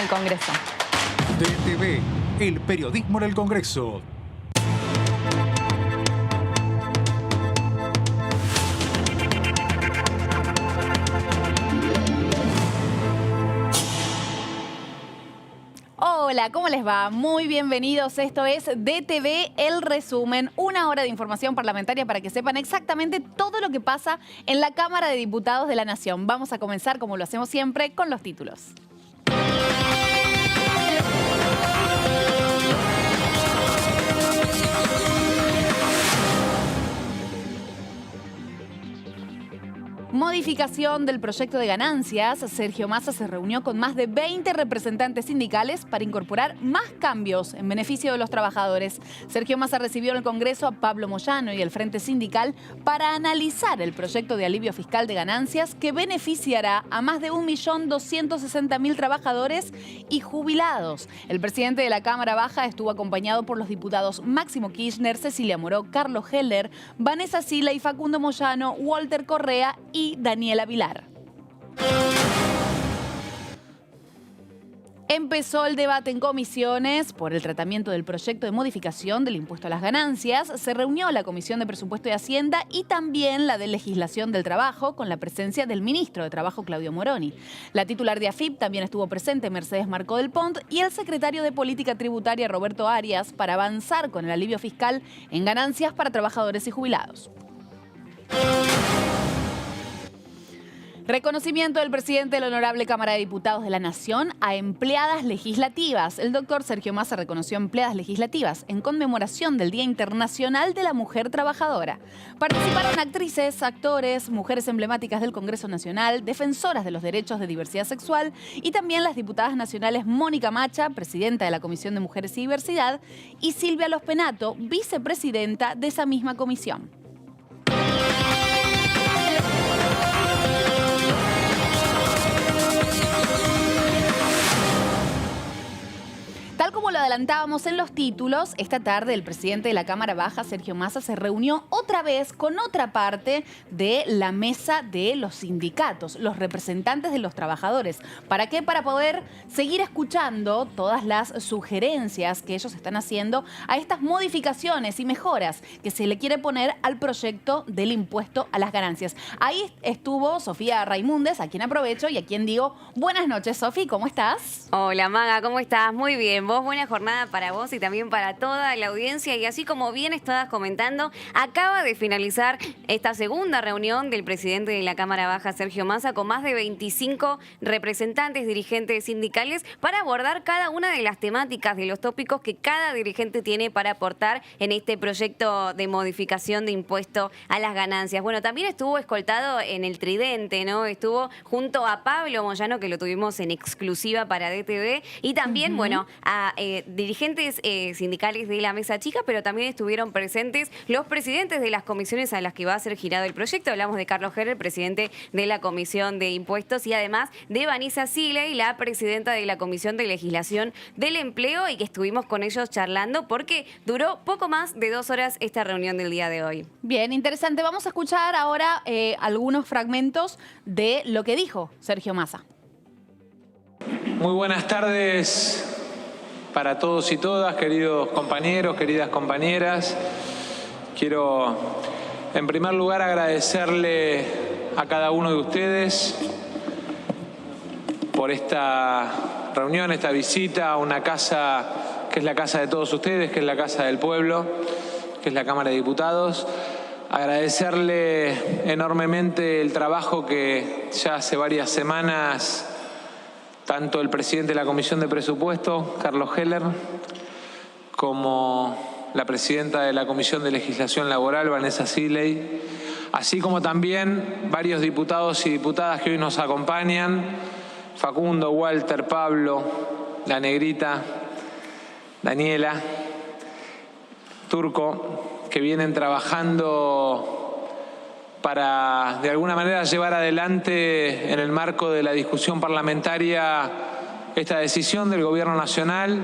el Congreso. DTV, el periodismo en el Congreso. Hola, ¿cómo les va? Muy bienvenidos. Esto es DTV, el resumen, una hora de información parlamentaria para que sepan exactamente todo lo que pasa en la Cámara de Diputados de la Nación. Vamos a comenzar, como lo hacemos siempre, con los títulos. Modificación del proyecto de ganancias. Sergio Massa se reunió con más de 20 representantes sindicales para incorporar más cambios en beneficio de los trabajadores. Sergio Massa recibió en el Congreso a Pablo Moyano y el Frente Sindical para analizar el proyecto de alivio fiscal de ganancias que beneficiará a más de 1.260.000 trabajadores y jubilados. El presidente de la Cámara Baja estuvo acompañado por los diputados Máximo Kirchner, Cecilia Moró, Carlos Heller, Vanessa Sila y Facundo Moyano, Walter Correa y Daniela Vilar. Empezó el debate en comisiones por el tratamiento del proyecto de modificación del impuesto a las ganancias. Se reunió la Comisión de Presupuesto y Hacienda y también la de Legislación del Trabajo con la presencia del ministro de Trabajo, Claudio Moroni. La titular de AFIP también estuvo presente, Mercedes Marcó del Pont, y el secretario de Política Tributaria, Roberto Arias, para avanzar con el alivio fiscal en ganancias para trabajadores y jubilados. Reconocimiento del presidente de la Honorable Cámara de Diputados de la Nación a empleadas legislativas. El doctor Sergio Massa reconoció empleadas legislativas en conmemoración del Día Internacional de la Mujer Trabajadora. Participaron actrices, actores, mujeres emblemáticas del Congreso Nacional, defensoras de los derechos de diversidad sexual y también las diputadas nacionales Mónica Macha, presidenta de la Comisión de Mujeres y Diversidad, y Silvia Lospenato, vicepresidenta de esa misma comisión. Tal como lo adelantábamos en los títulos, esta tarde el presidente de la Cámara Baja, Sergio Massa, se reunió otra vez con otra parte de la mesa de los sindicatos, los representantes de los trabajadores. ¿Para qué? Para poder seguir escuchando todas las sugerencias que ellos están haciendo a estas modificaciones y mejoras que se le quiere poner al proyecto del impuesto a las ganancias. Ahí estuvo Sofía Raimundes, a quien aprovecho y a quien digo buenas noches, Sofi, ¿cómo estás? Hola, Maga, ¿cómo estás? Muy bien. Vos, buena jornada para vos y también para toda la audiencia. Y así como bien estabas comentando, acaba de finalizar esta segunda reunión del presidente de la Cámara Baja, Sergio Massa, con más de 25 representantes, dirigentes sindicales, para abordar cada una de las temáticas, de los tópicos que cada dirigente tiene para aportar en este proyecto de modificación de impuesto a las ganancias. Bueno, también estuvo escoltado en el tridente, ¿no? Estuvo junto a Pablo Moyano, que lo tuvimos en exclusiva para DTV, y también, bueno, a dirigentes sindicales de la mesa chica, pero también estuvieron presentes los presidentes de las comisiones a las que va a ser girado el proyecto. Hablamos de Carlos Heller, presidente de la Comisión de Impuestos, y además de Vanessa Sila, la presidenta de la Comisión de Legislación del Empleo, y que estuvimos con ellos charlando porque duró poco más de 2 horas esta reunión del día de hoy. Bien, interesante. Vamos a escuchar ahora algunos fragmentos de lo que dijo Sergio Massa. Muy buenas tardes para todos y todas, queridos compañeros, queridas compañeras. Quiero, en primer lugar, agradecerle a cada uno de ustedes por esta reunión, esta visita a una casa que es la casa de todos ustedes, que es la casa del pueblo, que es la Cámara de Diputados. Agradecerle enormemente el trabajo que ya hace varias semanas tanto el presidente de la Comisión de Presupuesto, Carlos Heller, como la presidenta de la Comisión de Legislación Laboral, Vanessa Sila, así como también varios diputados y diputadas que hoy nos acompañan, Facundo, Walter, Pablo, la Negrita, Daniela, Turco, que vienen trabajando para, de alguna manera, llevar adelante en el marco de la discusión parlamentaria esta decisión del Gobierno Nacional,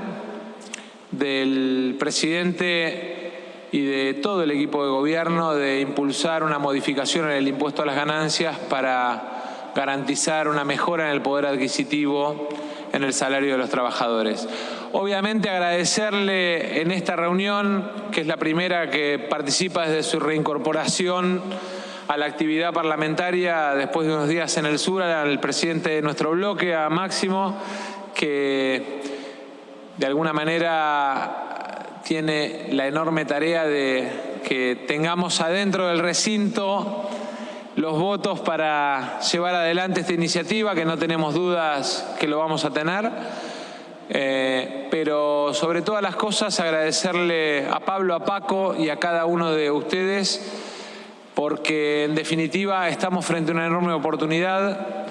del presidente y de todo el equipo de gobierno de impulsar una modificación en el impuesto a las ganancias para garantizar una mejora en el poder adquisitivo en el salario de los trabajadores. Obviamente agradecerle en esta reunión, que es la primera que participa desde su reincorporación a la actividad parlamentaria después de unos días en el sur, al presidente de nuestro bloque, a Máximo, que de alguna manera tiene la enorme tarea de que tengamos adentro del recinto los votos para llevar adelante esta iniciativa, que no tenemos dudas que lo vamos a tener. Pero sobre todas las cosas agradecerle a Pablo, a Paco y a cada uno de ustedes, porque en definitiva estamos frente a una enorme oportunidad,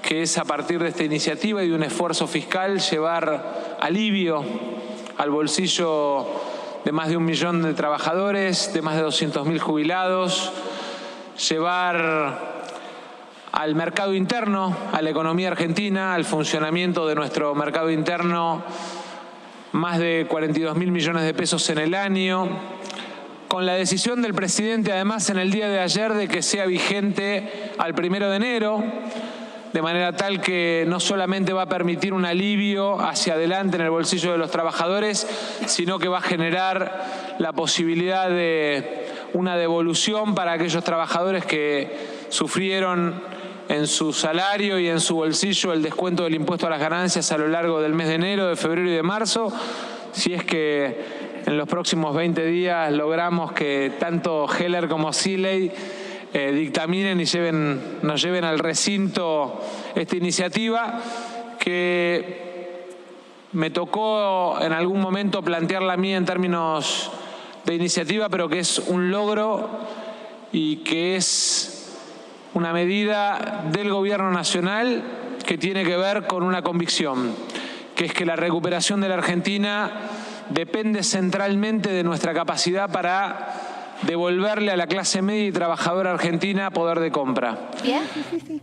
que es a partir de esta iniciativa y de un esfuerzo fiscal llevar alivio al bolsillo de más de 1 millón de trabajadores, de más de 200.000 jubilados, llevar al mercado interno, a la economía argentina, al funcionamiento de nuestro mercado interno, más de 42.000 millones de pesos en el año, con la decisión del presidente además en el día de ayer de que sea vigente al 1 de enero, de manera tal que no solamente va a permitir un alivio hacia adelante en el bolsillo de los trabajadores, sino que va a generar la posibilidad de una devolución para aquellos trabajadores que sufrieron en su salario y en su bolsillo el descuento del impuesto a las ganancias a lo largo del mes de enero, de febrero y de marzo, si es que en los próximos 20 días logramos que tanto Heller como Siley dictaminen y nos lleven al recinto esta iniciativa, que me tocó en algún momento plantearla a mí en términos de iniciativa, pero que es un logro y que es una medida del Gobierno Nacional que tiene que ver con una convicción, que es que la recuperación de la Argentina depende centralmente de nuestra capacidad para devolverle a la clase media y trabajadora argentina poder de compra. ¿Bien? Sí.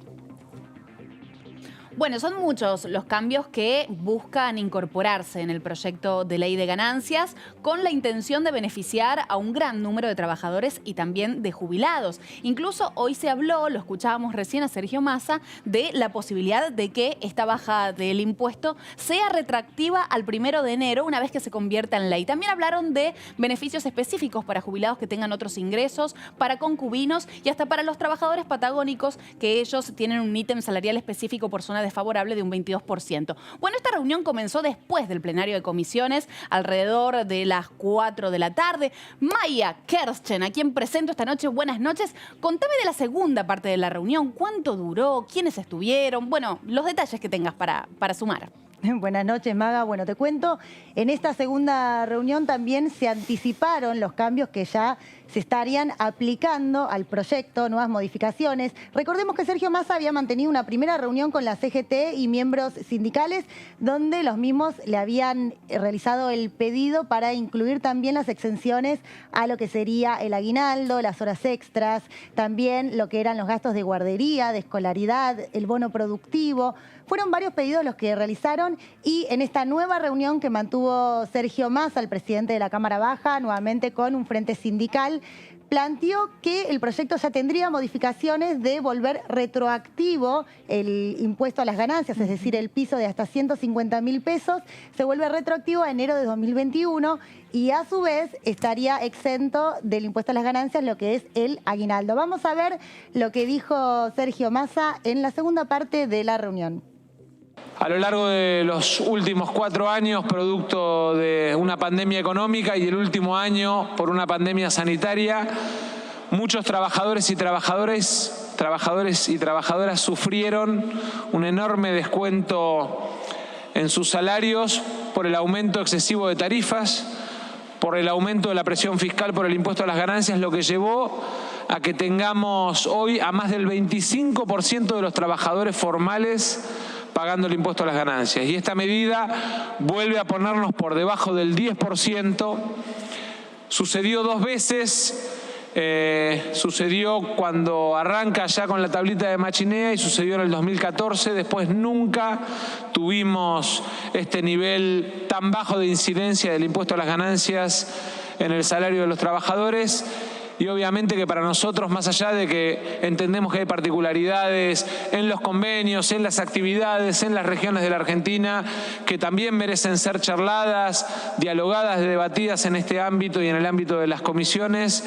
Bueno, son muchos los cambios que buscan incorporarse en el proyecto de ley de ganancias con la intención de beneficiar a un gran número de trabajadores y también de jubilados. Incluso hoy se habló, lo escuchábamos recién a Sergio Massa, de la posibilidad de que esta baja del impuesto sea retroactiva al 1 de enero, una vez que se convierta en ley. También hablaron de beneficios específicos para jubilados que tengan otros ingresos, para concubinos y hasta para los trabajadores patagónicos, que ellos tienen un ítem salarial específico por zona desfavorable de un 22%. Bueno, esta reunión comenzó después del plenario de comisiones, alrededor de las 4 de la tarde. Maya Kersten, a quien presento esta noche. Buenas noches. Contame de la segunda parte de la reunión. ¿Cuánto duró? ¿Quiénes estuvieron? Bueno, los detalles que tengas para sumar. Buenas noches, Maga. Bueno, te cuento, en esta segunda reunión también se anticiparon los cambios que ya se estarían aplicando al proyecto, nuevas modificaciones. Recordemos que Sergio Massa había mantenido una primera reunión con la CGT y miembros sindicales, donde los mismos le habían realizado el pedido para incluir también las exenciones a lo que sería el aguinaldo, las horas extras, también lo que eran los gastos de guardería, de escolaridad, el bono productivo. Fueron varios pedidos los que realizaron y en esta nueva reunión que mantuvo Sergio Massa, el presidente de la Cámara Baja, nuevamente con un frente sindical, planteó que el proyecto ya tendría modificaciones de volver retroactivo el impuesto a las ganancias, es decir, el piso de hasta 150.000 pesos, se vuelve retroactivo a enero de 2021 y a su vez estaría exento del impuesto a las ganancias lo que es el aguinaldo. Vamos a ver lo que dijo Sergio Massa en la segunda parte de la reunión. A lo largo de los últimos 4 años, producto de una pandemia económica y el último año por una pandemia sanitaria, muchos trabajadores y trabajadoras sufrieron un enorme descuento en sus salarios por el aumento excesivo de tarifas, por el aumento de la presión fiscal por el impuesto a las ganancias, lo que llevó a que tengamos hoy a más del 25% de los trabajadores formales pagando el impuesto a las ganancias. Y esta medida vuelve a ponernos por debajo del 10%. Sucedió 2 veces. Sucedió cuando arranca ya con la tablita de Machinea y sucedió en el 2014. Después nunca tuvimos este nivel tan bajo de incidencia del impuesto a las ganancias en el salario de los trabajadores. y obviamente que para nosotros, más allá de que entendemos que hay particularidades en los convenios, en las actividades, en las regiones de la Argentina, que también merecen ser charladas, dialogadas, debatidas en este ámbito y en el ámbito de las comisiones,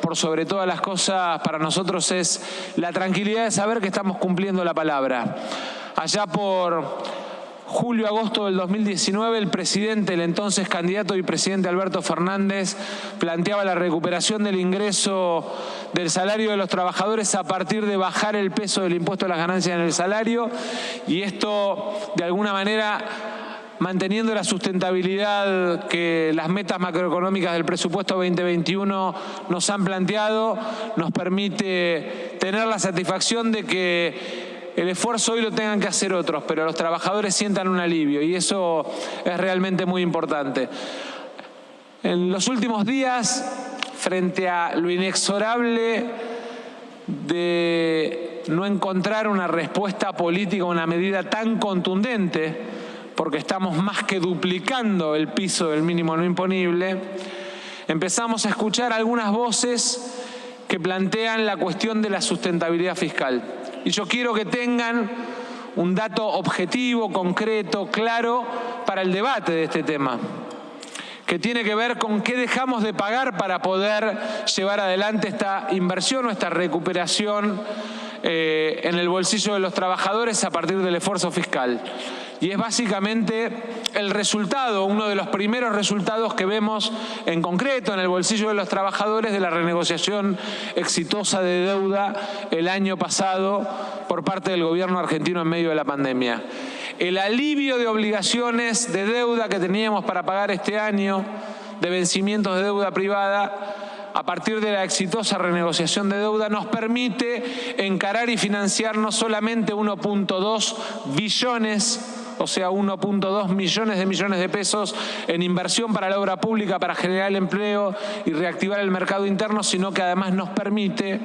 por sobre todas las cosas, para nosotros es la tranquilidad de saber que estamos cumpliendo la palabra. Allá por julio-agosto del 2019, el presidente, el entonces candidato y presidente Alberto Fernández, planteaba la recuperación del ingreso del salario de los trabajadores a partir de bajar el peso del impuesto a las ganancias en el salario, y esto, de alguna manera, manteniendo la sustentabilidad que las metas macroeconómicas del presupuesto 2021 nos han planteado, nos permite tener la satisfacción de que el esfuerzo hoy lo tengan que hacer otros, pero los trabajadores sientan un alivio, y eso es realmente muy importante. En los últimos días, frente a lo inexorable de no encontrar una respuesta política, una medida tan contundente, porque estamos más que duplicando el piso del mínimo no imponible, empezamos a escuchar algunas voces que plantean la cuestión de la sustentabilidad fiscal. Y yo quiero que tengan un dato objetivo, concreto, claro, para el debate de este tema, que tiene que ver con qué dejamos de pagar para poder llevar adelante esta inversión o esta recuperación en el bolsillo de los trabajadores a partir del esfuerzo fiscal. Y es básicamente el resultado, uno de los primeros resultados que vemos en concreto en el bolsillo de los trabajadores de la renegociación exitosa de deuda el año pasado por parte del gobierno argentino en medio de la pandemia. El alivio de obligaciones de deuda que teníamos para pagar este año, de vencimientos de deuda privada, a partir de la exitosa renegociación de deuda, nos permite encarar y financiar no solamente 1.2 billones, o sea, 1.2 millones de pesos en inversión para la obra pública, para generar el empleo y reactivar el mercado interno, sino que además nos permite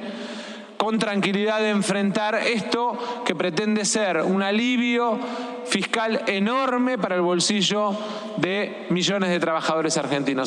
con tranquilidad enfrentar esto que pretende ser un alivio fiscal enorme para el bolsillo de millones de trabajadores argentinos.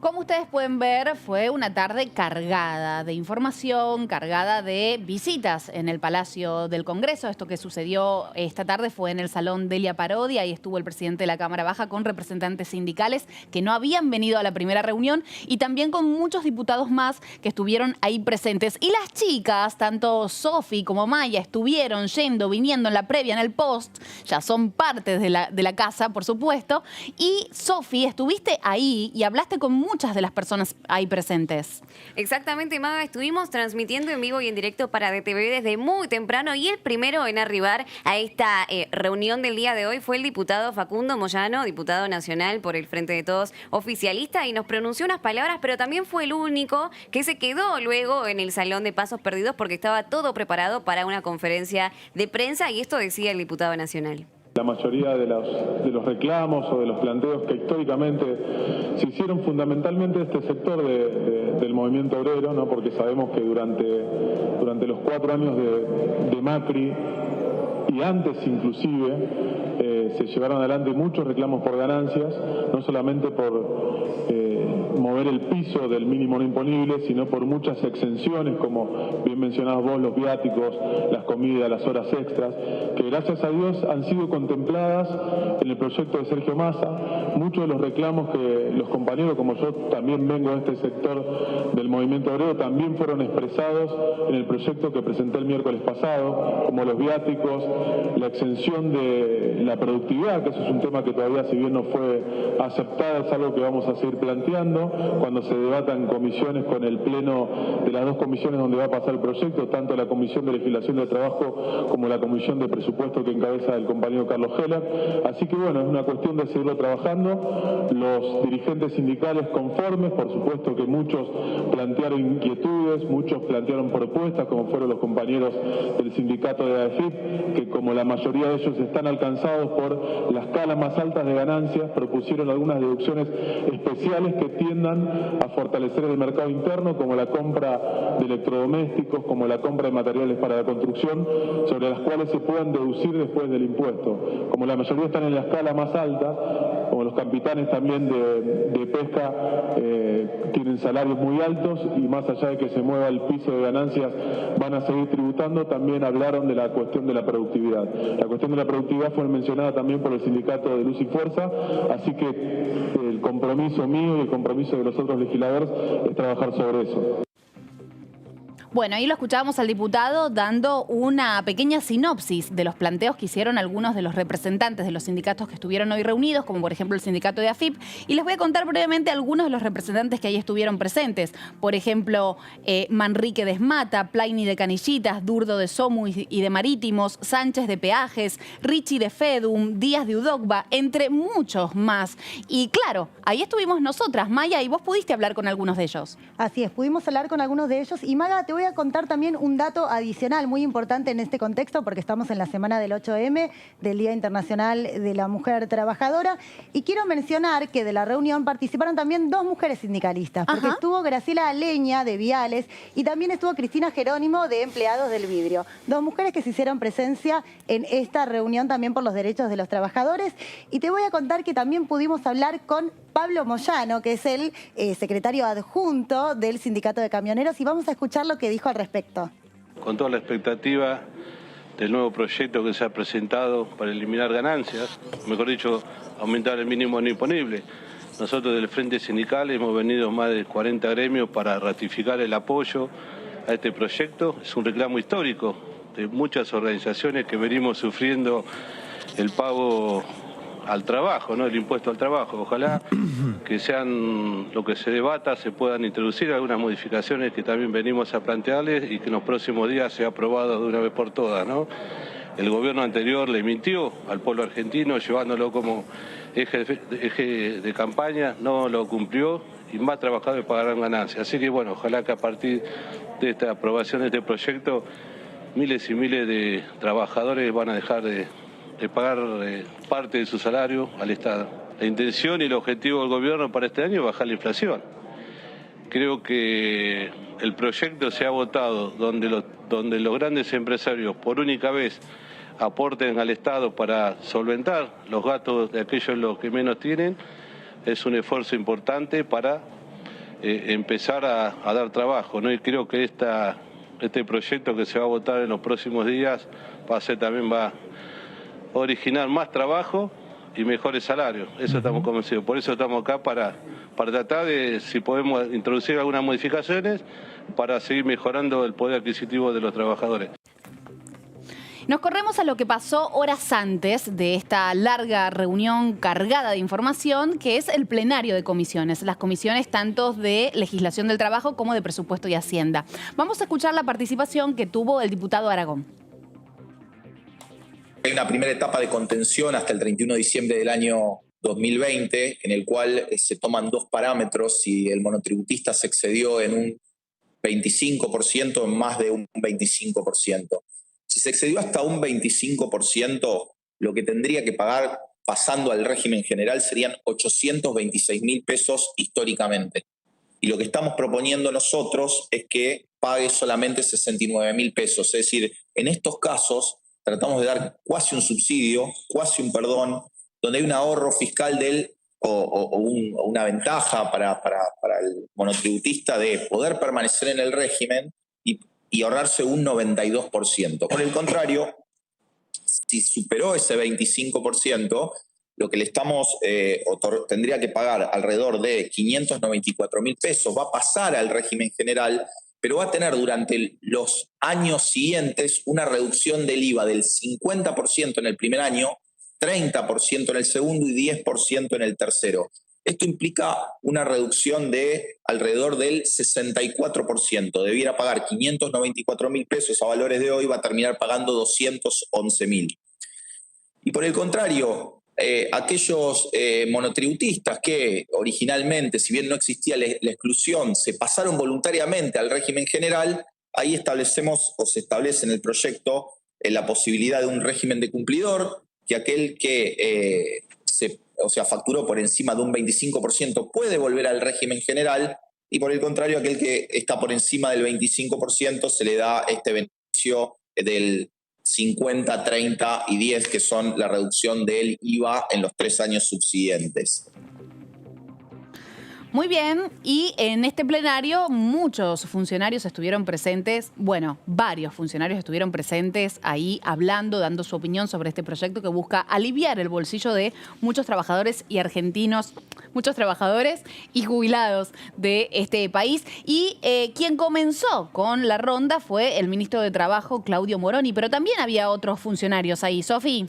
Como ustedes pueden ver, fue una tarde cargada de información, cargada de visitas en el Palacio del Congreso. Esto que sucedió esta tarde fue en el Salón Delia Parodi. Ahí estuvo el presidente de la Cámara Baja con representantes sindicales que no habían venido a la primera reunión y también con muchos diputados más que estuvieron ahí presentes. Y las chicas, tanto Sofi como Maya, estuvieron yendo, viniendo en la previa, en el post. Ya son partes de la casa, por supuesto. Y Sofi, estuviste ahí y hablaste con muchas de las personas ahí presentes. Exactamente, Maga. Estuvimos transmitiendo en vivo y en directo para DTV desde muy temprano, y el primero en arribar a esta reunión del día de hoy fue el diputado Facundo Moyano, diputado nacional por el Frente de Todos oficialista, y nos pronunció unas palabras, pero también fue el único que se quedó luego en el Salón de Pasos Perdidos porque estaba todo preparado para una conferencia de prensa, y esto decía el diputado nacional. La mayoría de los reclamos o de los planteos que históricamente se hicieron fundamentalmente de este sector del movimiento obrero, ¿no? Porque sabemos que durante los 4 años de Macri y antes inclusive se llevaron adelante muchos reclamos por ganancias, no solamente por mover el piso del mínimo no imponible, sino por muchas exenciones, como bien mencionados vos, los viáticos, las comidas, las horas extras, que gracias a Dios han sido contempladas en el proyecto de Sergio Massa. Muchos de los reclamos que los compañeros, como yo también vengo de este sector del movimiento obrero, también fueron expresados en el proyecto que presenté el miércoles pasado, como los viáticos, la exención de la productividad, que eso es un tema que todavía, si bien no fue aceptada, es algo que vamos a seguir planteando cuando se debata en comisiones con el pleno de las 2 comisiones donde va a pasar el proyecto, tanto la Comisión de Legislación de Trabajo como la Comisión de Presupuesto que encabeza el compañero Carlos Heller. Así que bueno, es una cuestión de seguirlo trabajando. Los dirigentes sindicales conformes, por supuesto que muchos plantearon inquietudes, muchos plantearon propuestas, como fueron los compañeros del sindicato de AEFIP, que como la mayoría de ellos están alcanzados por la escala más alta de ganancias, propusieron algunas deducciones especiales que tiendan a fortalecer el mercado interno, como la compra de electrodomésticos, como la compra de materiales para la construcción, sobre las cuales se puedan deducir después del impuesto. Como la mayoría están en la escala más alta, como los capitanes también de pesca tienen salarios muy altos y más allá de que se mueva el piso de ganancias van a seguir tributando, también hablaron de la cuestión de la productividad. La cuestión de la productividad fue mencionada también por el sindicato de Luz y Fuerza, así que el compromiso mío y el compromiso de los otros legisladores es trabajar sobre eso. Bueno, ahí lo escuchábamos al diputado dando una pequeña sinopsis de los planteos que hicieron algunos de los representantes de los sindicatos que estuvieron hoy reunidos, como por ejemplo el sindicato de AFIP, y les voy a contar brevemente algunos de los representantes que ahí estuvieron presentes. Por ejemplo, Manrique de Esmata, Plaini de Canillitas, Durdo de Somu y de Marítimos, Sánchez de Peajes, Richie de Fedum, Díaz de Udogba, entre muchos más. Y claro, ahí estuvimos nosotras, Maya, y vos pudiste hablar con algunos de ellos. Así es, pudimos hablar con algunos de ellos. Y Maga, te voy a contar también un dato adicional muy importante en este contexto, porque estamos en la semana del 8M, del Día Internacional de la Mujer Trabajadora. Y quiero mencionar que de la reunión participaron también 2 mujeres sindicalistas, porque estuvo Graciela Aleña de Viales y también estuvo Cristina Jerónimo de Empleados del Vidrio. 2 mujeres que se hicieron presencia en esta reunión también por los derechos de los trabajadores. Y te voy a contar que también pudimos hablar con Pablo Moyano, que es el secretario adjunto del Sindicato de Camioneros, y vamos a escuchar lo que dijo al respecto. Con toda la expectativa del nuevo proyecto que se ha presentado para eliminar ganancias, mejor dicho, aumentar el mínimo no imponible. Nosotros del Frente Sindical hemos venido más de 40 gremios para ratificar el apoyo a este proyecto. Es un reclamo histórico de muchas organizaciones que venimos sufriendo el pago al trabajo, ¿no? El impuesto al trabajo. Ojalá que sean lo que se debata, se puedan introducir algunas modificaciones que también venimos a plantearles y que en los próximos días sea aprobado de una vez por todas, ¿no? El gobierno anterior le mintió al pueblo argentino llevándolo como eje de campaña, no lo cumplió y más trabajadores pagarán ganancias. Así que bueno, ojalá que a partir de esta aprobación de este proyecto miles y miles de trabajadores van a dejar de pagar parte de su salario al Estado. La intención y el objetivo del gobierno para este año es bajar la inflación. Creo que el proyecto se ha votado donde los grandes empresarios por única vez aporten al Estado para solventar los gastos de aquellos los que menos tienen. Es un esfuerzo importante para empezar a dar trabajo, ¿no? Y creo que este proyecto que se va a votar en los próximos días va a originar más trabajo y mejores salarios. Eso estamos convencidos. Por eso estamos acá para tratar de, si podemos, introducir algunas modificaciones para seguir mejorando el poder adquisitivo de los trabajadores. Nos corremos a lo que pasó horas antes de esta larga reunión cargada de información, que es el plenario de comisiones. Las comisiones tanto de legislación del trabajo como de presupuesto y hacienda. Vamos a escuchar la participación que tuvo el diputado Aragón. Hay una primera etapa de contención hasta el 31 de diciembre del año 2020, en el cual se toman 2 parámetros: si el monotributista se excedió en un 25%, en más de un 25%. Si se excedió hasta un 25%, lo que tendría que pagar pasando al régimen general serían 826.000 pesos históricamente. Y lo que estamos proponiendo nosotros es que pague solamente 69.000 pesos. Es decir, en estos casos tratamos de dar cuasi un subsidio, cuasi un perdón, donde hay un ahorro fiscal o una ventaja para el monotributista de poder permanecer en el régimen y ahorrarse un 92%. Por el contrario, si superó ese 25%, lo que le estamos tendría que pagar alrededor de 594.000 pesos, va a pasar al régimen general, pero va a tener durante los años siguientes una reducción del IVA del 50% en el primer año, 30% en el segundo y 10% en el tercero. Esto implica una reducción de alrededor del 64%. Debiera pagar 594.000 pesos a valores de hoy, va a terminar pagando 211.000. Y por el contrario, aquellos monotributistas que originalmente, si bien no existía la exclusión, se pasaron voluntariamente al régimen general, ahí establecemos o se establece en el proyecto la posibilidad de un régimen de cumplidor, que aquel que facturó por encima de un 25% puede volver al régimen general, y por el contrario, aquel que está por encima del 25% se le da este beneficio del 50, 30 y 10, que son la reducción del IVA en los 3 años subsiguientes. Muy bien, y en este plenario muchos funcionarios estuvieron presentes, bueno, varios funcionarios estuvieron presentes ahí hablando, dando su opinión sobre este proyecto que busca aliviar el bolsillo de muchos trabajadores y argentinos, muchos trabajadores y jubilados de este país. Y quien comenzó con la ronda fue el ministro de Trabajo, Claudio Moroni, pero también había otros funcionarios ahí. Sofi.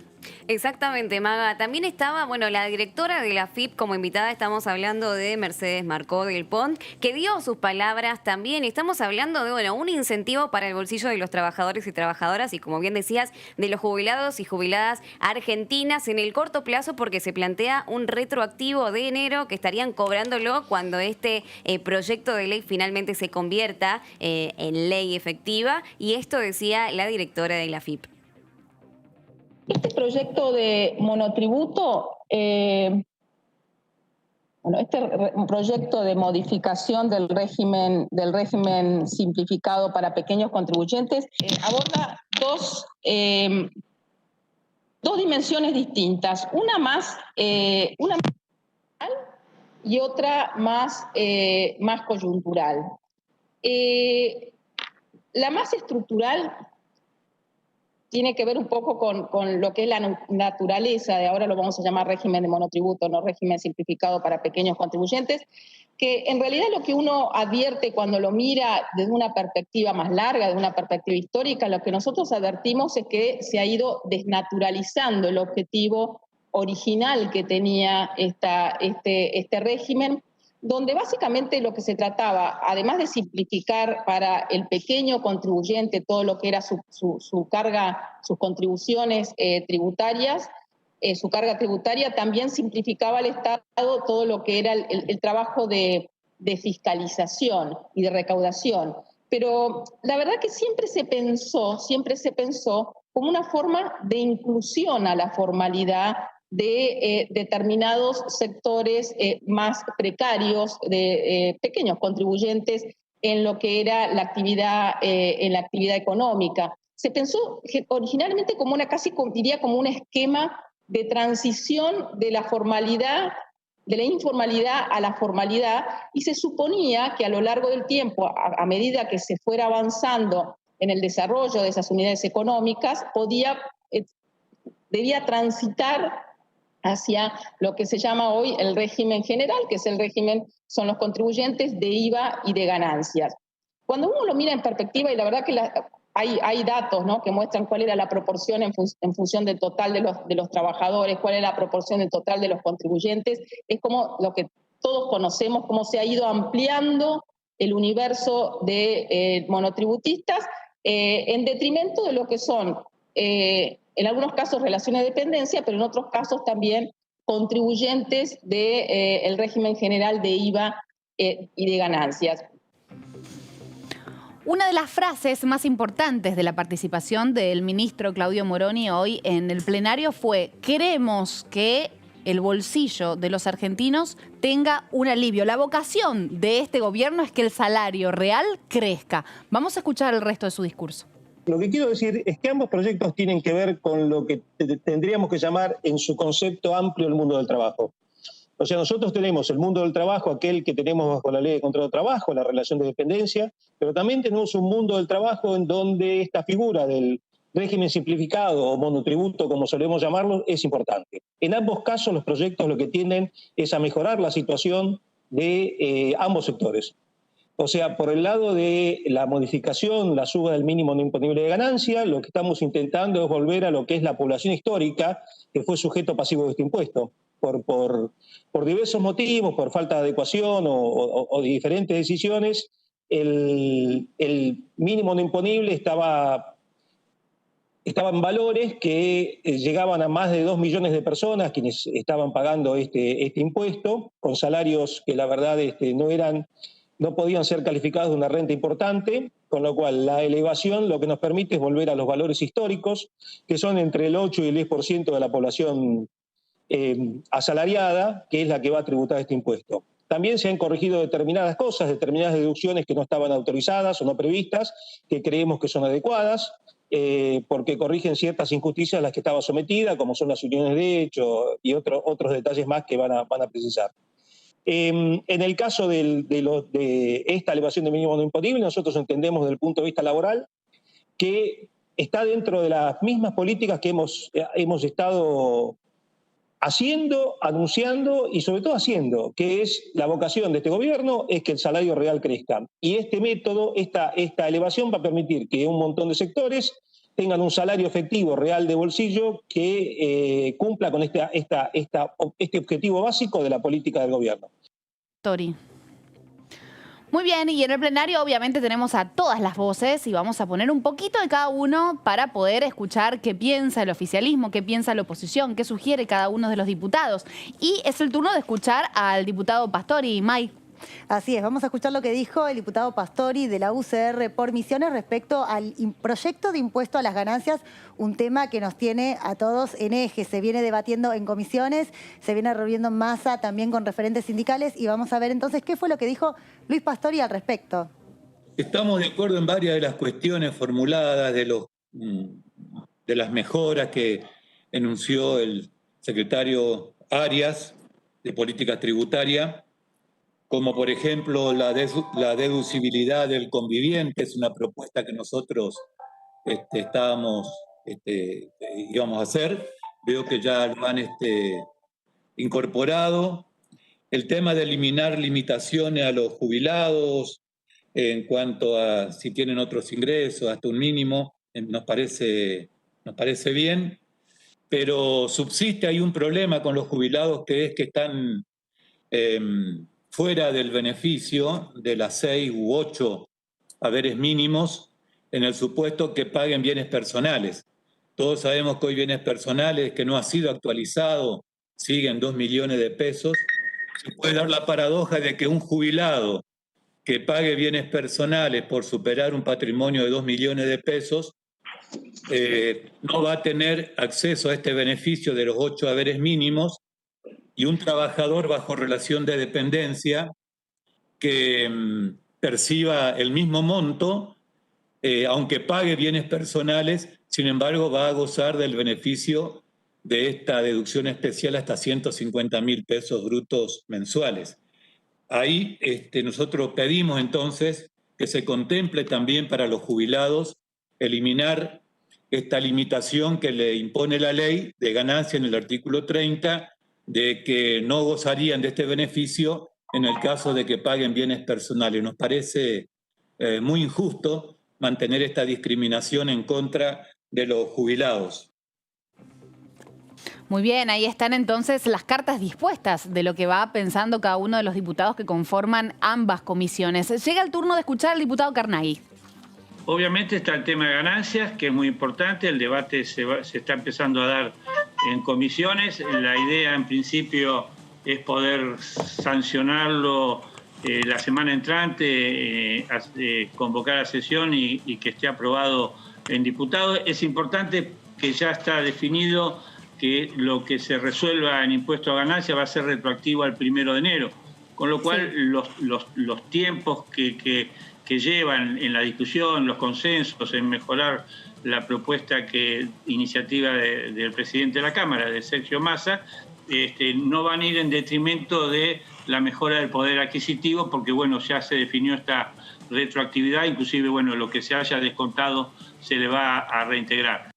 Exactamente, Maga. También estaba, bueno, la directora de la AFIP como invitada. Estamos hablando de Mercedes Marcó del Pont, que dio sus palabras también. Estamos hablando de, bueno, un incentivo para el bolsillo de los trabajadores y trabajadoras y, como bien decías, de los jubilados y jubiladas argentinas en el corto plazo, porque se plantea un retroactivo de enero que estarían cobrándolo cuando este proyecto de ley finalmente se convierta en ley efectiva. Y esto decía la directora de la AFIP. Este proyecto de monotributo, este proyecto de modificación del régimen simplificado para pequeños contribuyentes aborda dos dimensiones distintas, una más y otra más coyuntural. La más estructural tiene que ver un poco con lo que es la naturaleza de, ahora lo vamos a llamar régimen de monotributo, no régimen simplificado para pequeños contribuyentes, que en realidad lo que uno advierte cuando lo mira desde una perspectiva más larga, de una perspectiva histórica, lo que nosotros advertimos es que se ha ido desnaturalizando el objetivo original que tenía este régimen, donde básicamente lo que se trataba, además de simplificar para el pequeño contribuyente todo lo que era su carga, sus contribuciones tributarias, su carga tributaria, también simplificaba al Estado todo lo que era el trabajo de fiscalización y de recaudación. Pero la verdad que siempre se pensó como una forma de inclusión a la formalidad de determinados sectores más precarios, de pequeños contribuyentes en lo que era la actividad económica. Se pensó originalmente como diría como un esquema de transición de la formalidad, de la informalidad a la formalidad, y se suponía que a lo largo del tiempo, a medida que se fuera avanzando en el desarrollo de esas unidades económicas, debía transitar hacia lo que se llama hoy el régimen general, que es son los contribuyentes de IVA y de ganancias. Cuando uno lo mira en perspectiva, y la verdad que hay datos, ¿no?, que muestran cuál era la proporción en función del total de los trabajadores, cuál es la proporción del total de los contribuyentes, es como lo que todos conocemos, cómo se ha ido ampliando el universo de monotributistas en detrimento de lo que son en algunos casos relaciones de dependencia, pero en otros casos también contribuyentes del régimen general de IVA y de ganancias. Una de las frases más importantes de la participación del ministro Claudio Moroni hoy en el plenario fue: queremos que el bolsillo de los argentinos tenga un alivio. La vocación de este gobierno es que el salario real crezca. Vamos a escuchar el resto de su discurso. Lo que quiero decir es que ambos proyectos tienen que ver con lo que tendríamos que llamar en su concepto amplio el mundo del trabajo. O sea, nosotros tenemos el mundo del trabajo, aquel que tenemos bajo la ley de contrato de trabajo, la relación de dependencia, pero también tenemos un mundo del trabajo en donde esta figura del régimen simplificado o monotributo, como solemos llamarlo, es importante. En ambos casos los proyectos lo que tienden es a mejorar la situación de ambos sectores. O sea, por el lado de la modificación, la suba del mínimo no imponible de ganancia, lo que estamos intentando es volver a lo que es la población histórica, que fue sujeto pasivo de este impuesto. Por diversos motivos, por falta de adecuación o de diferentes decisiones, el mínimo no imponible estaba en valores que llegaban a más de 2 millones de personas quienes estaban pagando este impuesto, con salarios que la verdad no eran no podían ser calificadas de una renta importante, con lo cual la elevación lo que nos permite es volver a los valores históricos, que son entre el 8 y el 10% de la población asalariada, que es la que va a tributar este impuesto. También se han corregido determinadas cosas, determinadas deducciones que no estaban autorizadas o no previstas, que creemos que son adecuadas, porque corrigen ciertas injusticias a las que estaba sometida, como son las uniones de hecho y otros detalles más que van a precisar. En el caso de esta elevación de mínimo no imponible, nosotros entendemos desde el punto de vista laboral que está dentro de las mismas políticas que hemos estado haciendo, anunciando y sobre todo haciendo, que es la vocación de este gobierno, es que el salario real crezca. Y este método, esta elevación va a permitir que un montón de sectores tengan un salario efectivo real de bolsillo que cumpla con este objetivo básico de la política del gobierno. Tori. Muy bien, y en el plenario obviamente tenemos a todas las voces y vamos a poner un poquito de cada uno para poder escuchar qué piensa el oficialismo, qué piensa la oposición, qué sugiere cada uno de los diputados. Y es el turno de escuchar al diputado Pastori. Mike. Así es, vamos a escuchar lo que dijo el diputado Pastori de la UCR por Misiones respecto al proyecto de impuesto a las ganancias, un tema que nos tiene a todos en eje. Se viene debatiendo en comisiones, se viene reuniendo en masa también con referentes sindicales y vamos a ver entonces qué fue lo que dijo Luis Pastori al respecto. Estamos de acuerdo en varias de las cuestiones formuladas, de las mejoras que enunció el secretario Arias de Política Tributaria, como por ejemplo la deducibilidad del conviviente, es una propuesta que nosotros íbamos a hacer. Veo que ya lo han incorporado. El tema de eliminar limitaciones a los jubilados en cuanto a si tienen otros ingresos, hasta un mínimo, nos parece bien, pero subsiste ahí un problema con los jubilados, que es que están fuera del beneficio de las 6 u 8 haberes mínimos en el supuesto que paguen bienes personales. Todos sabemos que hoy bienes personales, que no ha sido actualizado, siguen 2 millones de pesos. Se puede dar la paradoja de que un jubilado que pague bienes personales por superar un patrimonio de 2 millones de pesos no va a tener acceso a este beneficio de los 8 haberes mínimos, y un trabajador bajo relación de dependencia que perciba el mismo monto, aunque pague bienes personales, sin embargo va a gozar del beneficio de esta deducción especial hasta 150.000 pesos brutos mensuales. Ahí nosotros pedimos entonces que se contemple también para los jubilados eliminar esta limitación que le impone la ley de ganancia en el artículo 30, de que no gozarían de este beneficio en el caso de que paguen bienes personales. Nos parece muy injusto mantener esta discriminación en contra de los jubilados. Muy bien, ahí están entonces las cartas dispuestas de lo que va pensando cada uno de los diputados que conforman ambas comisiones. Llega el turno de escuchar al diputado Carnaghi. Obviamente está el tema de ganancias, que es muy importante. El debate se está empezando a dar en comisiones. La idea, en principio, es poder sancionarlo la semana entrante, convocar a sesión y que esté aprobado en diputados. Es importante que ya está definido que lo que se resuelva en impuesto a ganancias va a ser retroactivo al 1 de enero. Con lo cual, sí, los tiempos que llevan en la discusión, los consensos en mejorar la propuesta iniciativa del presidente de la Cámara, de Sergio Massa, no van a ir en detrimento de la mejora del poder adquisitivo, porque bueno, ya se definió esta retroactividad, inclusive bueno, lo que se haya descontado se le va a reintegrar.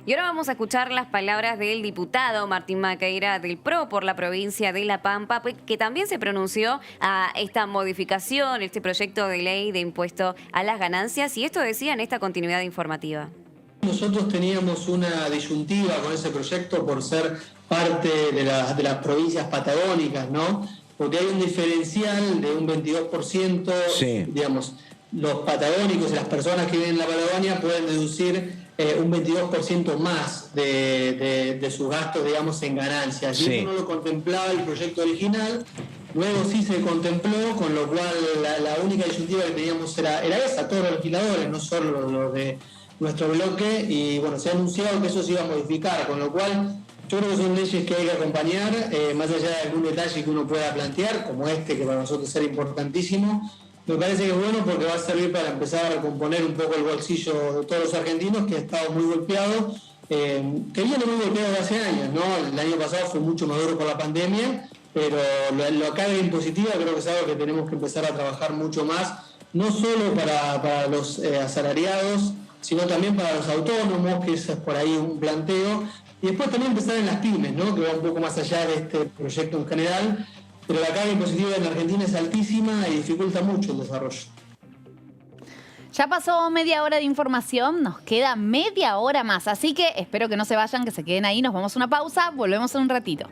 Y ahora vamos a escuchar las palabras del diputado Martín Maqueira del PRO por la provincia de La Pampa, que también se pronunció a esta modificación, este proyecto de ley de impuesto a las ganancias, y esto decía en esta continuidad informativa. Nosotros teníamos una disyuntiva con ese proyecto por ser parte de las provincias patagónicas, ¿no? Porque hay un diferencial de un 22%, sí. Digamos, los patagónicos y las personas que viven en la Patagonia pueden deducir un 22% más de sus gastos, digamos, en ganancias. Sí. Y eso no lo contemplaba el proyecto original. Luego sí se contempló, con lo cual la única disyuntiva que teníamos era esa, todos los legisladores, no solo los de nuestro bloque, y bueno, se ha anunciado que eso se iba a modificar, con lo cual yo creo que son leyes que hay que acompañar, más allá de algún detalle que uno pueda plantear, como este, que para nosotros era importantísimo. Me parece que es bueno porque va a servir para empezar a recomponer un poco el bolsillo de todos los argentinos, que ha estado muy golpeado, que viene muy golpeado de hace años, ¿no? El año pasado fue mucho más duro por la pandemia, pero la carga impositiva creo que es algo que tenemos que empezar a trabajar mucho más, no solo para los asalariados, sino también para los autónomos, que ese es por ahí un planteo, y después también empezar en las pymes, ¿no? Que va un poco más allá de este proyecto en general, pero la carga impositiva en Argentina es altísima y dificulta mucho el desarrollo. Ya pasó media hora de información, nos queda media hora más, así que espero que no se vayan, que se queden ahí, nos vamos a una pausa, volvemos en un ratito.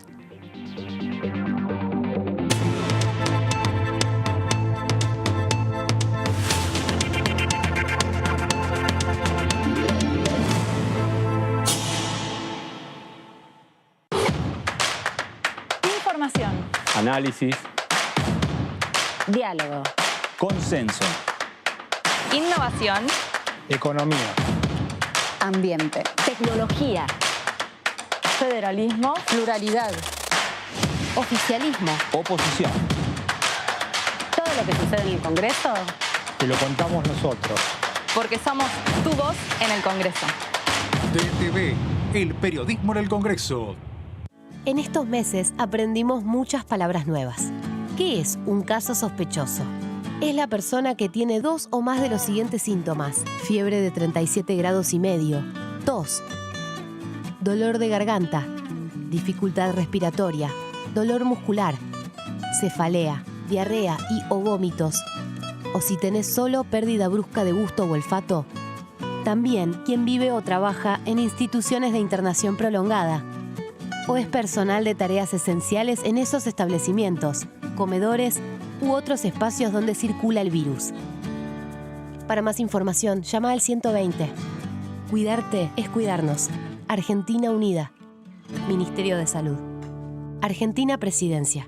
Información. Análisis. Diálogo. Consenso. Innovación. Economía. Ambiente. Tecnología. Federalismo. Pluralidad. Oficialismo. Oposición. Todo lo que sucede en el Congreso. Te lo contamos nosotros. Porque somos tu voz en el Congreso. DTV, el periodismo en el Congreso. En estos meses aprendimos muchas palabras nuevas. ¿Qué es un caso sospechoso? Es la persona que tiene 2 o más de los siguientes síntomas: fiebre de 37 grados y medio, tos, dolor de garganta, dificultad respiratoria, dolor muscular, cefalea, diarrea y o vómitos. O si tenés solo pérdida brusca de gusto o olfato. También quien vive o trabaja en instituciones de internación prolongada. O es personal de tareas esenciales en esos establecimientos, comedores u otros espacios donde circula el virus. Para más información, llama al 120. Cuidarte es cuidarnos. Argentina Unida. Ministerio de Salud. Argentina Presidencia.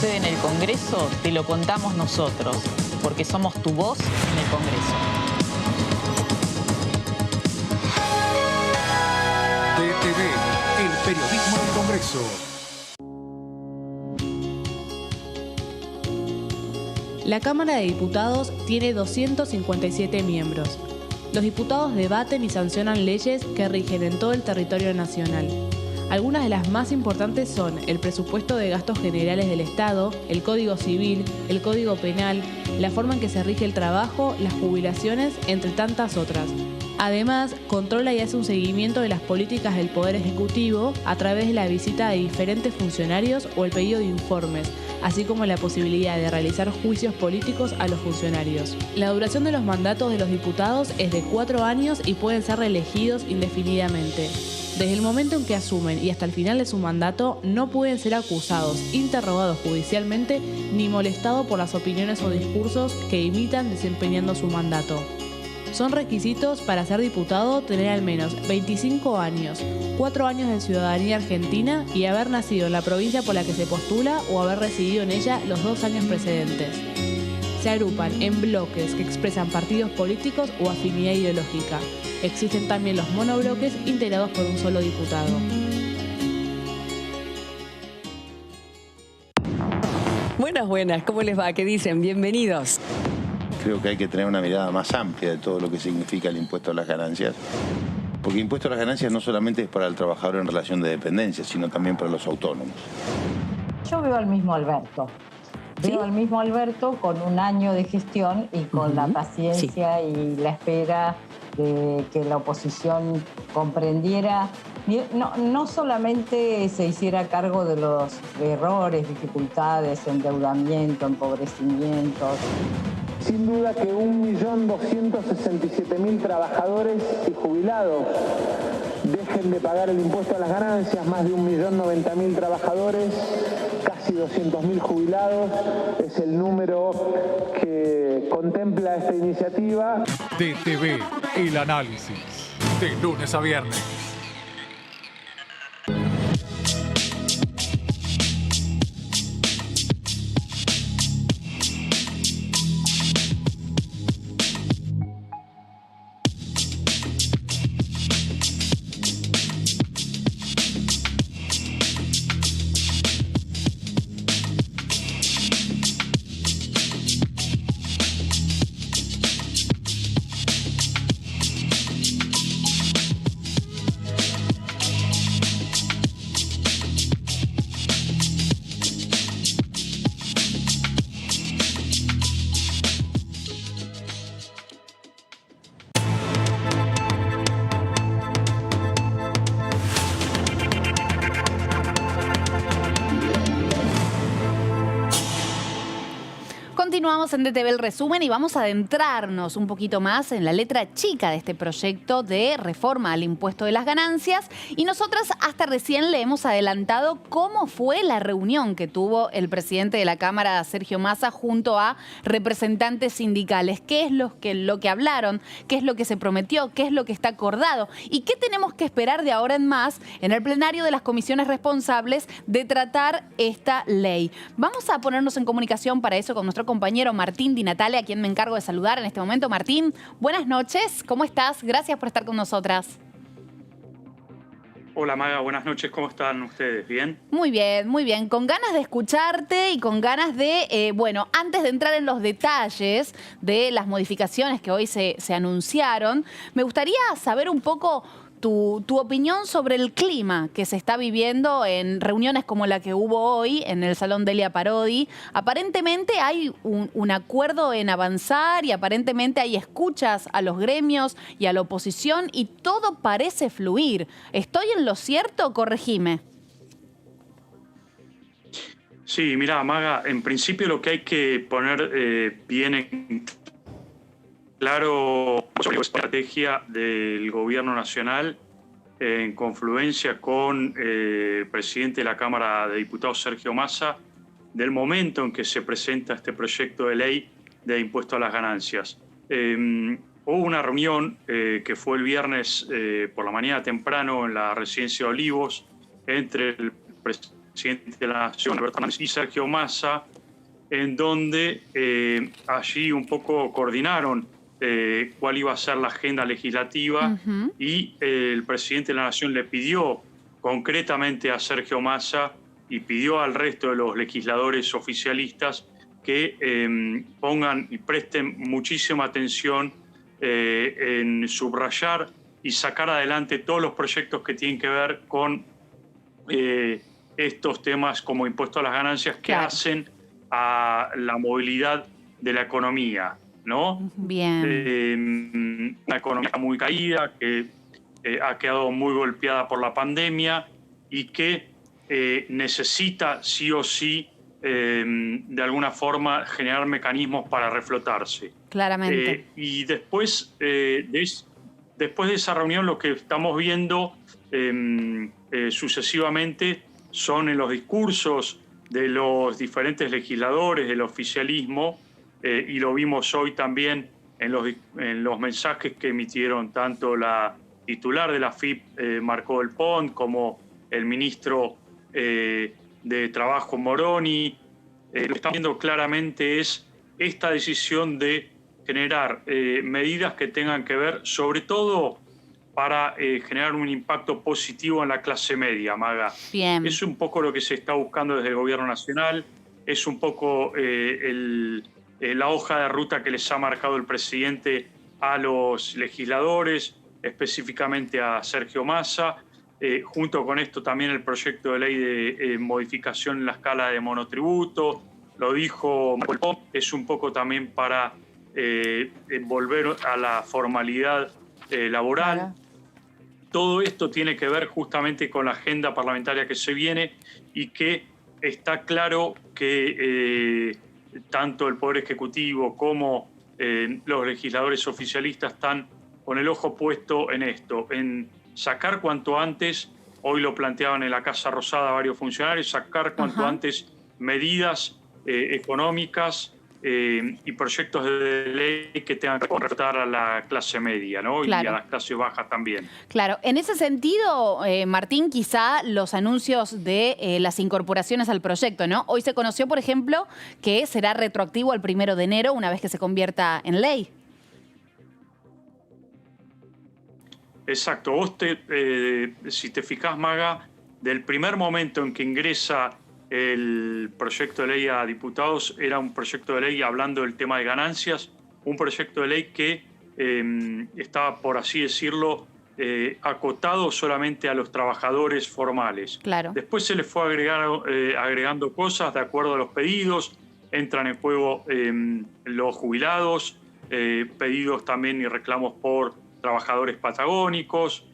En el Congreso te lo contamos nosotros, porque somos tu voz en el Congreso. DTV, el periodismo del Congreso. La Cámara de Diputados tiene 257 miembros. Los diputados debaten y sancionan leyes que rigen en todo el territorio nacional. Algunas de las más importantes son el presupuesto de gastos generales del Estado, el Código Civil, el Código Penal, la forma en que se rige el trabajo, las jubilaciones, entre tantas otras. Además, controla y hace un seguimiento de las políticas del Poder Ejecutivo a través de la visita de diferentes funcionarios o el pedido de informes, así como la posibilidad de realizar juicios políticos a los funcionarios. La duración de los mandatos de los diputados es de 4 años y pueden ser reelegidos indefinidamente. Desde el momento en que asumen y hasta el final de su mandato, no pueden ser acusados, interrogados judicialmente, ni molestados por las opiniones o discursos que imitan desempeñando su mandato. Son requisitos para ser diputado tener al menos 25 años, 4 años de ciudadanía argentina y haber nacido en la provincia por la que se postula o haber residido en ella los 2 años precedentes. Se agrupan en bloques que expresan partidos políticos o afinidad ideológica. Existen también los monobloques integrados por un solo diputado. Buenas, ¿cómo les va? ¿Qué dicen? Bienvenidos. Creo que hay que tener una mirada más amplia de todo lo que significa el impuesto a las ganancias. Porque el impuesto a las ganancias no solamente es para el trabajador en relación de dependencia, sino también para los autónomos. Yo veo al mismo Alberto. Veo al mismo Alberto con un año de gestión y con la paciencia y la espera de que la oposición comprendiera, no solamente se hiciera cargo de los errores, dificultades, endeudamiento, empobrecimiento. Sin duda que 1.267.000 trabajadores y jubilados dejen de pagar el impuesto a las ganancias, más de 1.090.000 trabajadores, casi 200.000 jubilados, es el número que contempla esta iniciativa. DTV, el análisis, de lunes a viernes. Continuamos en DTV el resumen y vamos a adentrarnos un poquito más en la letra chica de este proyecto de reforma al impuesto de las ganancias. Y nosotras hasta recién le hemos adelantado cómo fue la reunión que tuvo el presidente de la Cámara, Sergio Massa, junto a representantes sindicales. ¿Qué es lo que hablaron? ¿Qué es lo que se prometió? ¿Qué es lo que está acordado? ¿Y qué tenemos que esperar de ahora en más en el plenario de las comisiones responsables de tratar esta ley? Vamos a ponernos en comunicación para eso con nuestro compañero Martín Di Natale, a quien me encargo de saludar en este momento. Martín, buenas noches, ¿cómo estás? Gracias por estar con nosotras. Hola Maga, buenas noches, ¿cómo están ustedes? ¿Bien? Muy bien, muy bien. Con ganas de escucharte y con ganas de, bueno, antes de entrar en los detalles de las modificaciones que hoy se anunciaron, me gustaría saber un poco tu opinión sobre el clima que se está viviendo en reuniones como la que hubo hoy en el Salón Delia Parodi. Aparentemente hay un acuerdo en avanzar y aparentemente hay escuchas a los gremios y a la oposición y todo parece fluir. ¿Estoy en lo cierto? Corregime. Sí, mira, Maga, en principio lo que hay que poner bien en claro sobre la estrategia del Gobierno Nacional en confluencia con el presidente de la Cámara de Diputados, Sergio Massa, del momento en que se presenta este proyecto de ley de impuesto a las ganancias. Hubo una reunión que fue el viernes por la mañana temprano en la residencia de Olivos entre el presidente de la Nación, Alberto Fernández, y Sergio Massa, en donde allí un poco coordinaron cuál iba a ser la agenda legislativa y el presidente de la Nación le pidió concretamente a Sergio Massa y pidió al resto de los legisladores oficialistas que pongan y presten muchísima atención en subrayar y sacar adelante todos los proyectos que tienen que ver con estos temas como impuesto a las ganancias que hacen a la movilidad de la economía, ¿no? Bien. Una economía muy caída, que ha quedado muy golpeada por la pandemia y que necesita sí o sí de alguna forma generar mecanismos para reflotarse. Claramente. Y después de esa reunión lo que estamos viendo sucesivamente son en los discursos de los diferentes legisladores del oficialismo, y lo vimos hoy también en los mensajes que emitieron tanto la titular de la AFIP, Marco del Pont, como el ministro de Trabajo, Moroni. Lo que estamos viendo claramente es esta decisión de generar medidas que tengan que ver, sobre todo, para generar un impacto positivo en la clase media, Maga. Bien. Es un poco lo que se está buscando desde el Gobierno Nacional, es un poco la hoja de ruta que les ha marcado el presidente a los legisladores, específicamente a Sergio Massa. Junto con esto también el proyecto de ley de modificación en la escala de monotributo, lo dijo Marco del Pont, es un poco también para volver a la formalidad laboral. Claro. Todo esto tiene que ver justamente con la agenda parlamentaria que se viene y que está claro que tanto el Poder Ejecutivo como los legisladores oficialistas están con el ojo puesto en esto, en sacar cuanto antes, hoy lo planteaban en la Casa Rosada varios funcionarios, sacar cuanto antes medidas económicas y proyectos de ley que tengan que afectar a la clase media, ¿no? Claro. Y a las clases bajas también. Claro, en ese sentido, Martín, quizá los anuncios de las incorporaciones al proyecto, ¿no? Hoy se conoció, por ejemplo, que será retroactivo al 1 de enero una vez que se convierta en ley. Exacto. Vos, si te fijás, Maga, del primer momento en que ingresa el proyecto de ley a diputados, era un proyecto de ley hablando del tema de ganancias, un proyecto de ley que estaba, por así decirlo, acotado solamente a los trabajadores formales. Claro. Después se les fue agregando cosas de acuerdo a los pedidos, entran en juego los jubilados, pedidos también y reclamos por trabajadores patagónicos.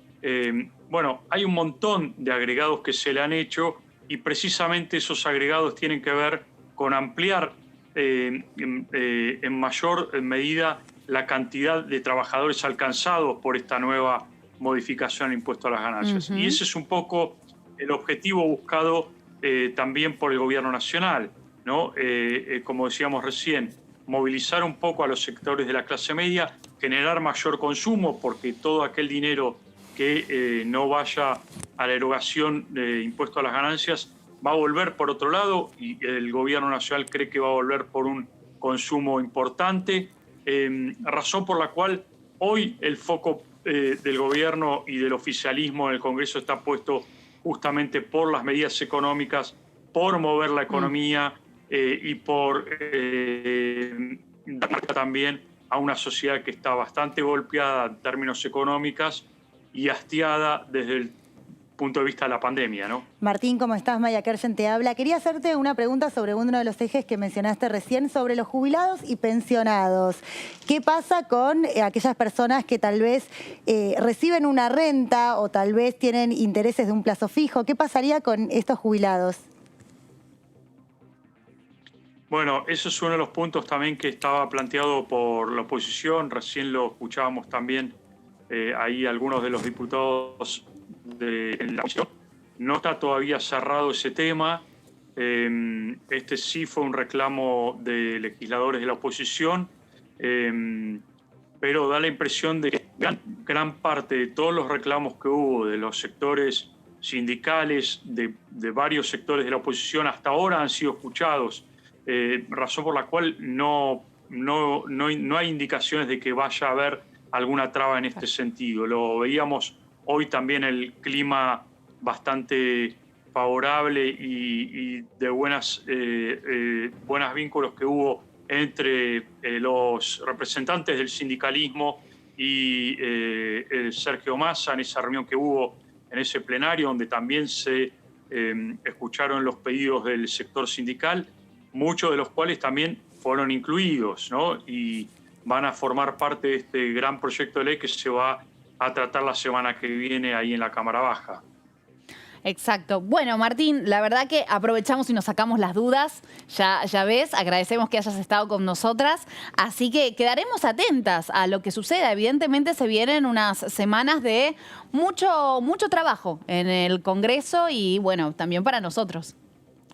Bueno, hay un montón de agregados que se le han hecho y precisamente esos agregados tienen que ver con ampliar en mayor medida la cantidad de trabajadores alcanzados por esta nueva modificación al impuesto a las ganancias. Y ese es un poco el objetivo buscado también por el Gobierno Nacional, ¿no? Como decíamos recién, movilizar un poco a los sectores de la clase media, generar mayor consumo, porque todo aquel dinero que no vaya a la erogación de impuesto a las ganancias va a volver por otro lado, y el Gobierno Nacional cree que va a volver por un consumo importante, razón por la cual hoy el foco del Gobierno y del oficialismo en el Congreso está puesto justamente por las medidas económicas, por mover la economía y por dar también a una sociedad que está bastante golpeada en términos económicos y hastiada desde el punto de vista de la pandemia, ¿no? Martín, ¿cómo estás? Maya Kersen te habla. Quería hacerte una pregunta sobre uno de los ejes que mencionaste recién, sobre los jubilados y pensionados. ¿Qué pasa con aquellas personas que tal vez reciben una renta o tal vez tienen intereses de un plazo fijo? ¿Qué pasaría con estos jubilados? Bueno, eso es uno de los puntos también que estaba planteado por la oposición. Recién lo escuchábamos también ahí algunos de los diputados de la oposición. No está todavía cerrado ese tema. Este sí fue un reclamo de legisladores de la oposición, pero da la impresión de que gran parte de todos los reclamos que hubo de los sectores sindicales, de varios sectores de la oposición, hasta ahora han sido escuchados. Razón por la cual no hay indicaciones de que vaya a haber alguna traba en este sentido. Lo veíamos hoy también, el clima bastante favorable y de buenos vínculos que hubo entre los representantes del sindicalismo y Sergio Massa en esa reunión que hubo en ese plenario, donde también se escucharon los pedidos del sector sindical, muchos de los cuales también fueron incluidos, ¿no? Y van a formar parte de este gran proyecto de ley que se va a tratar la semana que viene ahí en la Cámara Baja. Exacto. Bueno, Martín, la verdad que aprovechamos y nos sacamos las dudas. Ya ves, agradecemos que hayas estado con nosotras. Así que quedaremos atentas a lo que suceda. Evidentemente se vienen unas semanas de mucho trabajo en el Congreso y, bueno, también para nosotros.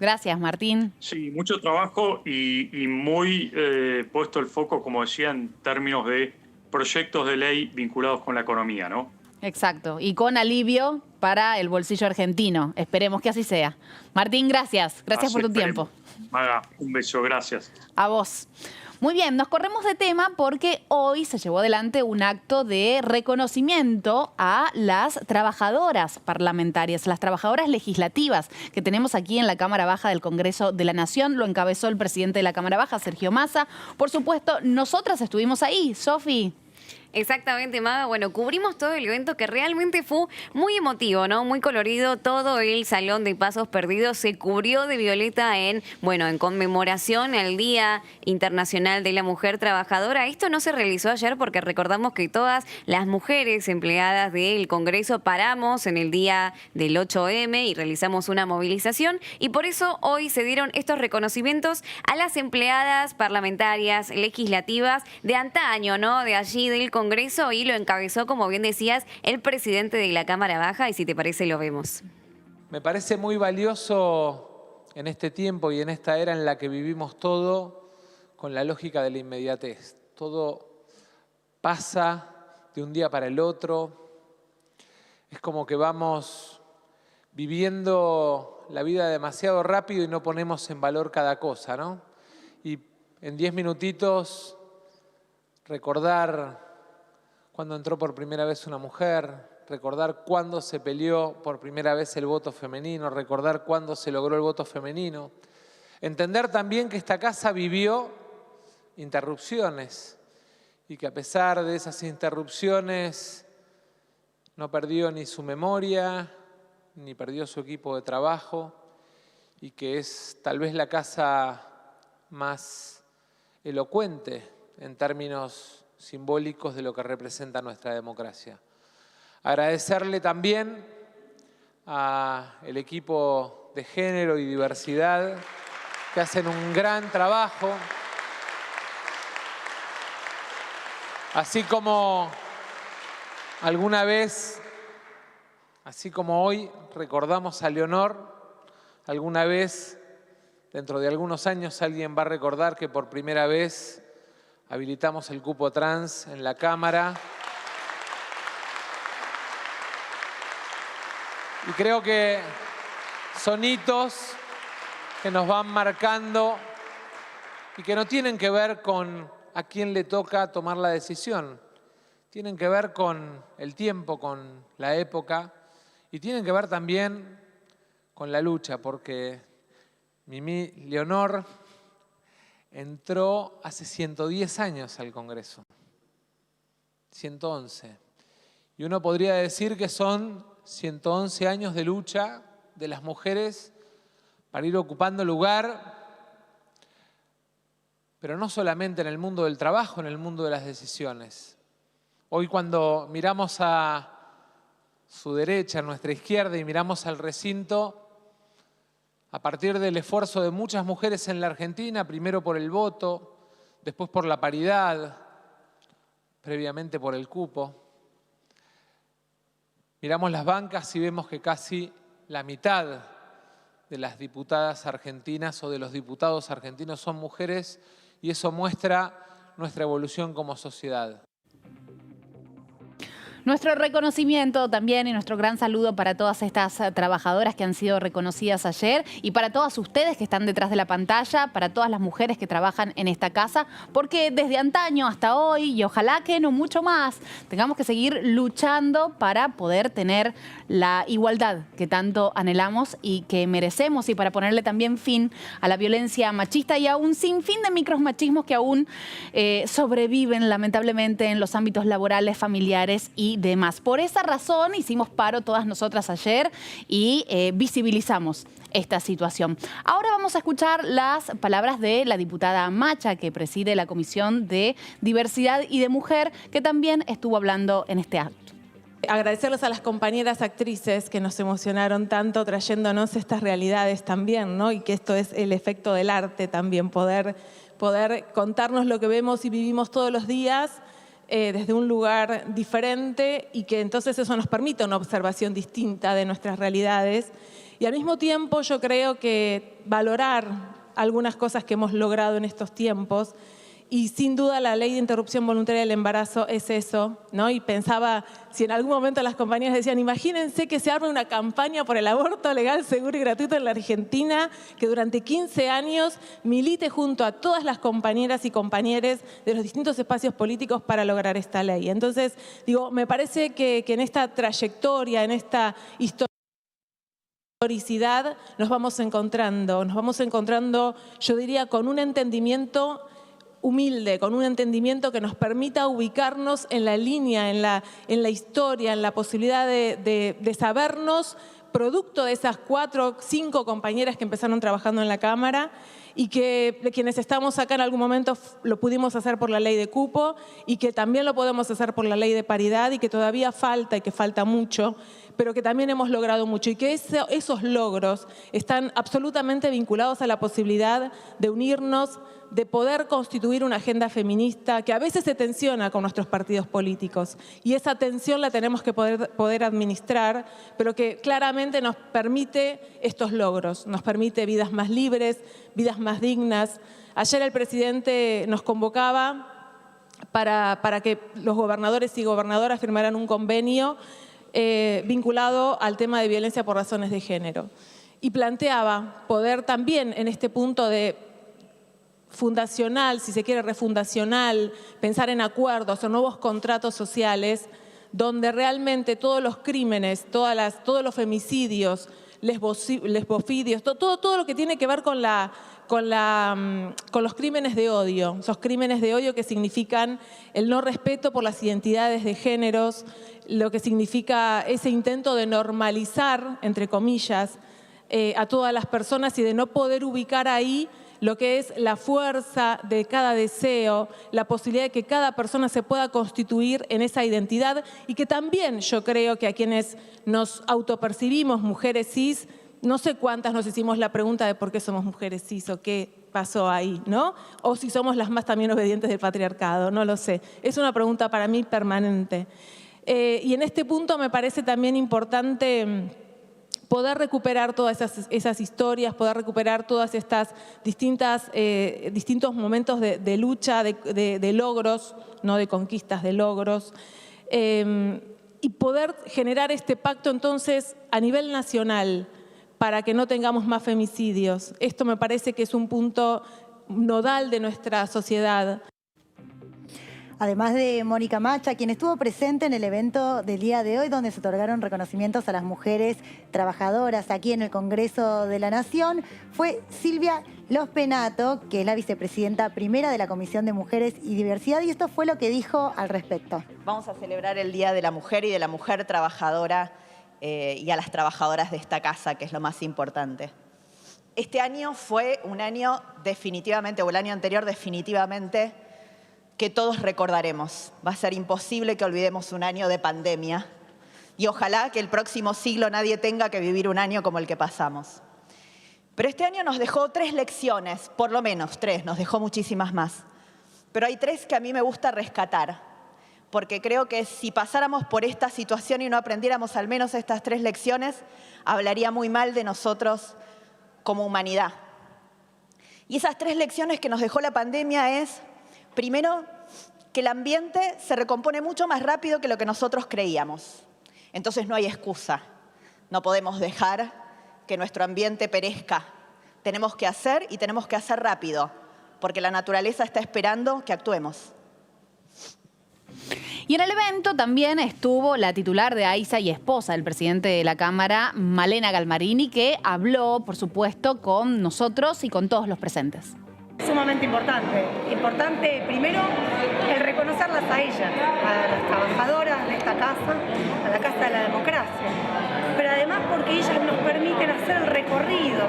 Gracias, Martín. Sí, mucho trabajo y muy puesto el foco, como decía, en términos de proyectos de ley vinculados con la economía, ¿no? Exacto, y con alivio para el bolsillo argentino. Esperemos que así sea. Martín, gracias. Gracias por tu tiempo. Maga, un beso, gracias. A vos. Muy bien, nos corremos de tema porque hoy se llevó adelante un acto de reconocimiento a las trabajadoras parlamentarias, las trabajadoras legislativas que tenemos aquí en la Cámara Baja del Congreso de la Nación. Lo encabezó el presidente de la Cámara Baja, Sergio Massa. Por supuesto, nosotras estuvimos ahí. Sofi. Exactamente, Maga. Bueno, cubrimos todo el evento que realmente fue muy emotivo, ¿no? Muy colorido. Todo el Salón de Pasos Perdidos se cubrió de violeta en conmemoración al Día Internacional de la Mujer Trabajadora. Esto no se realizó ayer porque recordamos que todas las mujeres empleadas del Congreso paramos en el día del 8M y realizamos una movilización, y por eso hoy se dieron estos reconocimientos a las empleadas parlamentarias legislativas de antaño, ¿no? De allí del Congreso, Congreso y lo encabezó, como bien decías, el presidente de la Cámara Baja, y si te parece lo vemos. Me parece muy valioso en este tiempo y en esta era en la que vivimos todo con la lógica de la inmediatez. Todo pasa de un día para el otro. Es como que vamos viviendo la vida demasiado rápido y no ponemos en valor cada cosa, ¿no? Y en 10 minutitos recordar cuándo entró por primera vez una mujer, recordar cuándo se peleó por primera vez el voto femenino, recordar cuándo se logró el voto femenino. Entender también que esta casa vivió interrupciones y que a pesar de esas interrupciones no perdió ni su memoria, ni perdió su equipo de trabajo, y que es tal vez la casa más elocuente en términos simbólicos de lo que representa nuestra democracia. Agradecerle también al equipo de género y diversidad que hacen un gran trabajo, así como alguna vez, así como hoy recordamos a Leonor, alguna vez, dentro de algunos años, alguien va a recordar que por primera vez habilitamos el cupo trans en la Cámara. Y creo que son hitos que nos van marcando y que no tienen que ver con a quién le toca tomar la decisión. Tienen que ver con el tiempo, con la época, y tienen que ver también con la lucha, porque Mimi Leonor entró hace 110 años al Congreso, 111. Y uno podría decir que son 111 años de lucha de las mujeres para ir ocupando lugar, pero no solamente en el mundo del trabajo, en el mundo de las decisiones. Hoy cuando miramos a su derecha, a nuestra izquierda, y miramos al recinto, a partir del esfuerzo de muchas mujeres en la Argentina, primero por el voto, después por la paridad, previamente por el cupo, miramos las bancas y vemos que casi la mitad de las diputadas argentinas o de los diputados argentinos son mujeres, y eso muestra nuestra evolución como sociedad. Nuestro reconocimiento también y nuestro gran saludo para todas estas trabajadoras que han sido reconocidas ayer y para todas ustedes que están detrás de la pantalla, para todas las mujeres que trabajan en esta casa, porque desde antaño hasta hoy, y ojalá que no mucho más, tengamos que seguir luchando para poder tener la igualdad que tanto anhelamos y que merecemos, y para ponerle también fin a la violencia machista y a un sinfín de micromachismos que aún sobreviven lamentablemente en los ámbitos laborales, familiares y demás. Por esa razón hicimos paro todas nosotras ayer y visibilizamos esta situación. Ahora vamos a escuchar las palabras de la diputada Macha, que preside la Comisión de Diversidad y de Mujer, que también estuvo hablando en este acto. Agradecerles a las compañeras actrices que nos emocionaron tanto trayéndonos estas realidades también, ¿no? Y que esto es el efecto del arte también, poder contarnos lo que vemos y vivimos todos los días desde un lugar diferente, y que entonces eso nos permite una observación distinta de nuestras realidades. Y al mismo tiempo yo creo que valorar algunas cosas que hemos logrado en estos tiempos, y sin duda la ley de interrupción voluntaria del embarazo es eso, ¿no? Y pensaba, si en algún momento las compañeras decían, imagínense que se arme una campaña por el aborto legal, seguro y gratuito en la Argentina, que durante 15 años milite junto a todas las compañeras y compañeros de los distintos espacios políticos para lograr esta ley. Entonces, digo, me parece que en esta trayectoria, en esta historicidad, nos vamos encontrando, yo diría, con un entendimiento humilde, con un entendimiento que nos permita ubicarnos en la línea, en la historia, en la posibilidad de sabernos producto de esas 4 o 5 compañeras que empezaron trabajando en la Cámara y que quienes estamos acá en algún momento lo pudimos hacer por la ley de cupo y que también lo podemos hacer por la ley de paridad y que todavía falta y que falta mucho, pero que también hemos logrado mucho y que esos logros están absolutamente vinculados a la posibilidad de unirnos, de poder constituir una agenda feminista que a veces se tensiona con nuestros partidos políticos. Y esa tensión la tenemos que poder administrar, pero que claramente nos permite estos logros, nos permite vidas más libres, vidas más dignas. Ayer el presidente nos convocaba para que los gobernadores y gobernadoras firmaran un convenio vinculado al tema de violencia por razones de género. Y planteaba poder también en este punto de fundacional, si se quiere refundacional, pensar en acuerdos o nuevos contratos sociales, donde realmente todos los crímenes, todos los femicidios, lesbofidios, todo lo que tiene que ver con los crímenes de odio, esos crímenes de odio que significan el no respeto por las identidades de géneros, lo que significa ese intento de normalizar, entre comillas, a todas las personas y de no poder ubicar ahí lo que es la fuerza de cada deseo, la posibilidad de que cada persona se pueda constituir en esa identidad y que también yo creo que a quienes nos autopercibimos mujeres cis, no sé cuántas nos hicimos la pregunta de por qué somos mujeres cis o qué pasó ahí, ¿no? O si somos las más también obedientes del patriarcado, no lo sé. Es una pregunta para mí permanente. Y en este punto me parece también importante poder recuperar todas esas historias, poder recuperar todas estas distintos momentos de lucha, de logros, no de conquistas, de logros, y poder generar este pacto entonces a nivel nacional para que no tengamos más femicidios. Esto me parece que es un punto nodal de nuestra sociedad. Además de Mónica Macha, quien estuvo presente en el evento del día de hoy, donde se otorgaron reconocimientos a las mujeres trabajadoras aquí en el Congreso de la Nación, fue Silvia Lospenato, que es la vicepresidenta primera de la Comisión de Mujeres y Diversidad, y esto fue lo que dijo al respecto. Vamos a celebrar el Día de la Mujer y de la Mujer Trabajadora y a las trabajadoras de esta casa, que es lo más importante. Este año fue un año definitivamente, o el año anterior definitivamente, que todos recordaremos. Va a ser imposible que olvidemos un año de pandemia y ojalá que el próximo siglo nadie tenga que vivir un año como el que pasamos. Pero este año nos dejó 3 lecciones, por lo menos 3, nos dejó muchísimas más. Pero hay 3 que a mí me gusta rescatar, porque creo que si pasáramos por esta situación y no aprendiéramos al menos estas 3 lecciones, hablaría muy mal de nosotros como humanidad. Y esas 3 lecciones que nos dejó la pandemia es: primero, que el ambiente se recompone mucho más rápido que lo que nosotros creíamos. Entonces no hay excusa. No podemos dejar que nuestro ambiente perezca. Tenemos que hacer y tenemos que hacer rápido, porque la naturaleza está esperando que actuemos. Y en el evento también estuvo la titular de AISA y esposa del presidente de la Cámara, Malena Galmarini, que habló, por supuesto, con nosotros y con todos los presentes. Sumamente importante. Importante, primero, el reconocerlas a ellas, a las trabajadoras de esta casa, a la Casa de la Democracia. Pero además porque ellas nos permiten hacer el recorrido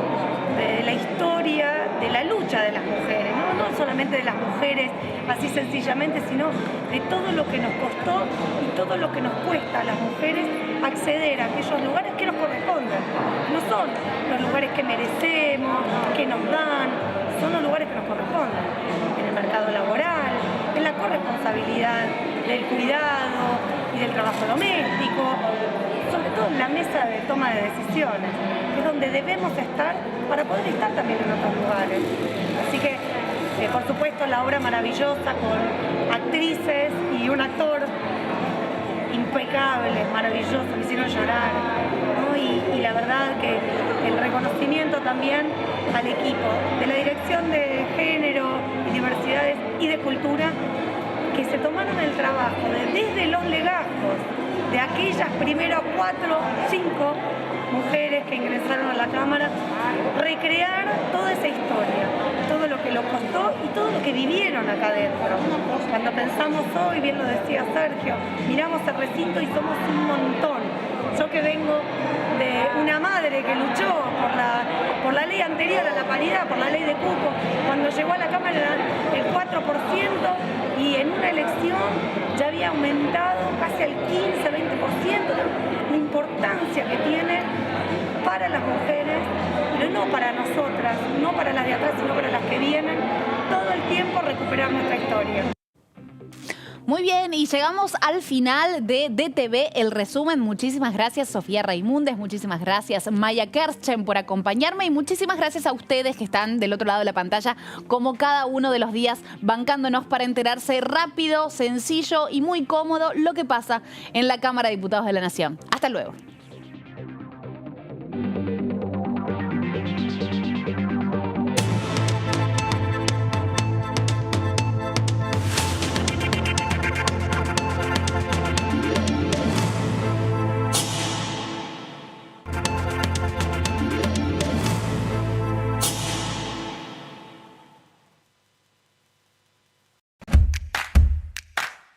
de la historia, de la lucha de las mujeres, no solamente de las mujeres así sencillamente, sino de todo lo que nos costó y todo lo que nos cuesta a las mujeres acceder a aquellos lugares que nos corresponden. No son los lugares que merecemos, que nos dan, son los lugares que nos corresponden. En el mercado laboral, en la corresponsabilidad del cuidado y del trabajo doméstico, sobre todo en la mesa de toma de decisiones, que es donde debemos estar para poder estar también en otros lugares. Así que, por supuesto, la obra maravillosa con actrices y un actor impecables, maravillosos, me hicieron llorar, ¿no? Y la verdad que el reconocimiento también al equipo de la Dirección de Género y Diversidades y de Cultura, que se tomaron el trabajo desde los legajos de aquellas primeras 4 o 5 mujeres que ingresaron a la Cámara, recrear toda esa historia, todo lo que lo costó y todo lo que vivieron acá adentro. Cuando pensamos hoy, bien lo decía Sergio, miramos el recinto y somos un montón. Yo que vengo de una desde que luchó por la ley anterior a la paridad, por la ley de cupo, cuando llegó a la Cámara era el 4% y en una elección ya había aumentado casi al 15-20% la importancia que tiene para las mujeres, pero no para nosotras, no para las de atrás, sino para las que vienen, todo el tiempo recuperar nuestra historia. Muy bien, y llegamos al final de DTV, el resumen. Muchísimas gracias, Sofía Raimundes, muchísimas gracias, Maya Kerschen, por acompañarme, y muchísimas gracias a ustedes que están del otro lado de la pantalla, como cada uno de los días, bancándonos para enterarse rápido, sencillo y muy cómodo lo que pasa en la Cámara de Diputados de la Nación. Hasta luego.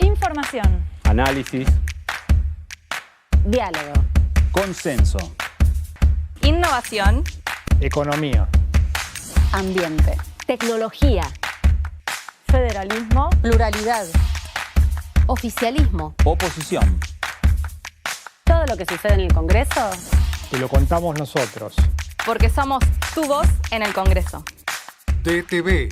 Información. Análisis. Diálogo. Consenso. Innovación. Economía. Ambiente. Tecnología. Federalismo. Pluralidad. Oficialismo. Oposición. Todo lo que sucede en el Congreso. Te lo contamos nosotros. Porque somos tu voz en el Congreso. DTV.